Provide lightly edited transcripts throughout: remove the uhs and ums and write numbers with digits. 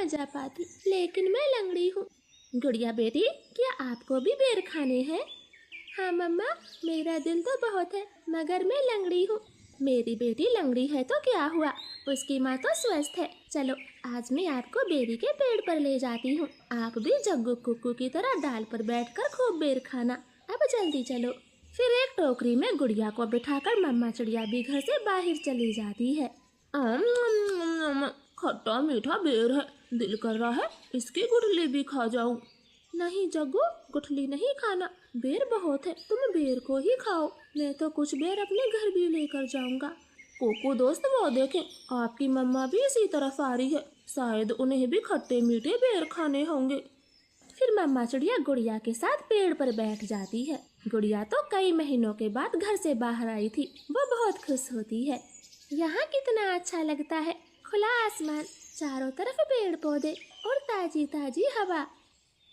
जा पाती, लेकिन मैं लंगड़ी हूँ। गुड़िया बेटी, क्या आपको भी बेर खाने हैं? हाँ मम्मा, मेरा दिल तो बहुत है, मगर मैं लंगड़ी हूँ। मेरी बेटी लंगड़ी है तो क्या हुआ, उसकी माँ तो स्वस्थ है। चलो आज मैं आपको बेरी के पेड़ पर ले जाती हूँ। आप भी जग्गू कुक्कू की तरह डाल पर बैठकर खूब बेर खाना। अब जल्दी चलो। फिर एक टोकरी में गुड़िया को बिठाकर मम्मा चिड़िया भी घर से बाहर चली जाती है। खट्टा मीठा बेर है, दिल कर रहा है इसकी गुठली भी खा जाऊं। नहीं जग्गू, गुठली नहीं खाना, बेर बहुत है, तुम बेर को ही खाओ। मैं तो कुछ बेर अपने घर भी लेकर जाऊंगा। कोको दोस्त, वो देखें, आपकी मम्मा भी इसी तरफ आ रही है, शायद उन्हें भी खट्टे मीठे बेर खाने होंगे। फिर मम्मा चिड़िया गुड़िया के साथ पेड़ पर बैठ जाती है। गुड़िया तो कई महीनों के बाद घर से बाहर आई थी, वो बहुत खुश होती है। यहाँ कितना अच्छा लगता है, खुला आसमान, चारों तरफ पेड़ पौधे और ताजी ताजी हवा।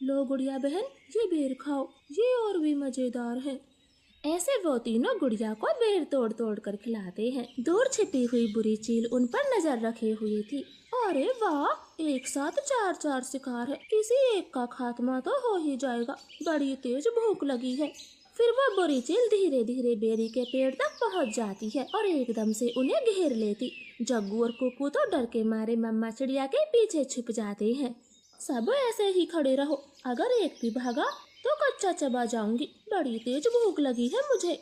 लो गुड़िया बहन, ये बेर खाओ, ये और भी मजेदार है। ऐसे वो तीनों गुड़िया को बेर तोड़ तोड़ कर खिलाते हैं। दूर छिपी हुई बुरी चील उन पर नजर रखे हुए थी। अरे वाह, एक साथ चार चार शिकार है, किसी एक का खात्मा तो हो ही जाएगा, बड़ी तेज भूख लगी है। फिर वो बुरी चील धीरे धीरे बेरी के पेड़ तक पहुंच जाती है और एकदम से उन्हें घेर लेती। जग्गू और कुक्कू तो डर के मारे मम्मा चिड़िया के पीछे छुप जाते हैं। सब ऐसे ही खड़े रहो, अगर एक भी भागा तो कच्चा चबा जाऊंगी, बड़ी तेज भूख लगी है मुझे।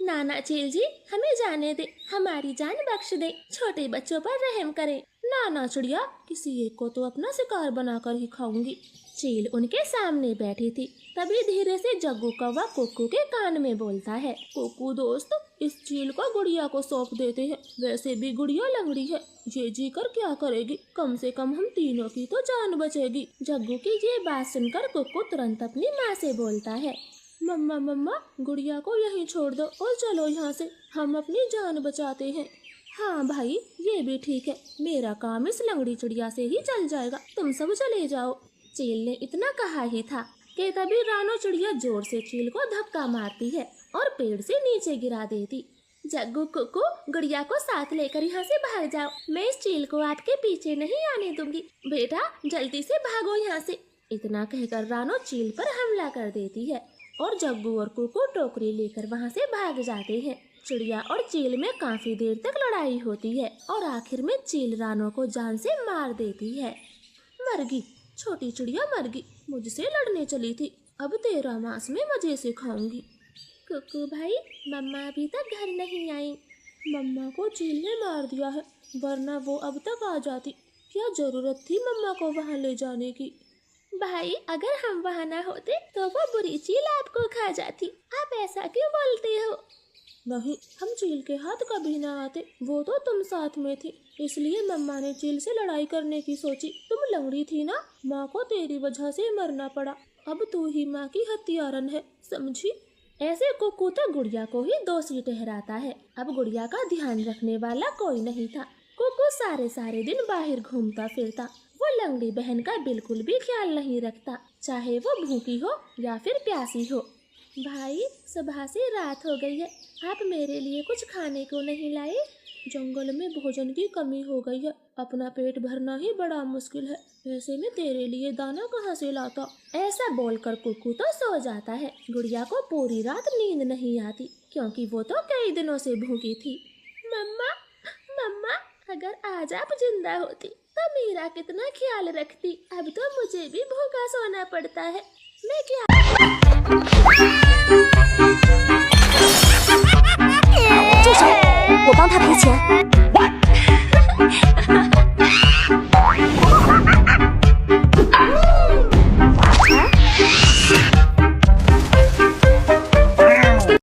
नाना चील जी, हमें जाने दे, हमारी जान बख्श दे, छोटे बच्चों पर रहम करें। नाना चिड़िया, किसी एक को तो अपना शिकार बनाकर ही खाऊंगी। चील उनके सामने बैठी थी, तभी धीरे से जग्गू कौवा कुक्कू के कान में बोलता है। कुक्कू दोस्त, इस चील को गुड़िया को सौंप देते हैं, वैसे भी गुड़िया लंगड़ी है, ये जी कर क्या करेगी, कम से कम हम तीनों की तो जान बचेगी। जग्गू की ये बात सुनकर कुक्कू तुरंत अपनी माँ से बोलता है, मम्मा मम्मा, गुड़िया को यहीं छोड़ दो और चलो यहाँ से, हम अपनी जान बचाते हैं। हाँ भाई, ये भी ठीक है, मेरा काम इस लंगड़ी चिड़िया से ही चल जाएगा, तुम सब चले जाओ। चील ने इतना कहा ही था कि तभी रानो चिड़िया जोर से चील को धक्का मारती है और पेड़ से नीचे गिरा देती। जग्गू कुक्कू, गुड़िया को साथ लेकर यहाँ से भाग जाओ, मैं इस चील को आपके पीछे नहीं आने दूंगी, बेटा जल्दी से भागो यहाँ से। इतना कहकर रानो चील पर हमला कर देती है और जग्गू और कुक्कू टोकरी लेकर वहाँ से भाग जाते हैं। चिड़िया और चील में काफी देर तक लड़ाई होती है और आखिर में चील रानो को जान से मार देती है। मरगी, छोटी चिड़िया मरगी, मुझसे लड़ने चली थी, अब तेरा मांस में मजे से खाऊंगी। कुक्कू भाई, मम्मा अभी तक घर नहीं आई। मम्मा को चील ने मार दिया है, वरना वो अब तक आ जाती, क्या जरूरत थी मम्मा को वहाँ ले जाने की। भाई, अगर हम वहाँ न होते तो वो बुरी चील आपको खा जाती, आप ऐसा क्यों बोलते हो? नहीं, हम चील के हाथ कभी ना आते, वो तो तुम साथ में थी, इसलिए मम्मा ने चील से लड़ाई करने की सोची। तुम लंगड़ी थी ना, माँ को तेरी वजह से मरना पड़ा, अब तू ही माँ की हत्यारन है, समझी? ऐसे कुक्कू तो गुड़िया को ही दोषी ठहराता है। अब गुड़िया का ध्यान रखने वाला कोई नहीं था। कुक्कू सारे दिन बाहर घूमता फिरता, वो लंगड़ी बहन का बिल्कुल भी ख्याल नहीं रखता, चाहे वो भूखी हो या फिर प्यासी हो। भाई, सुबह से रात हो गई है, आप मेरे लिए कुछ खाने को नहीं लाए? जंगल में भोजन की कमी हो गई है, अपना पेट भरना ही बड़ा मुश्किल है, ऐसे में तेरे लिए दाना कहाँ से लाता? ऐसा बोलकर कुक्कू तो सो जाता है। गुड़िया को पूरी रात नींद नहीं आती, क्योंकि वो तो कई दिनों से भूखी थी। मम्मा मम्मा, अगर आज आप जिंदा होती तो मेरा कितना ख्याल रखती, अब तो मुझे भी भूखा सोना पड़ता है, मैं क्या।住手！我帮他赔钱。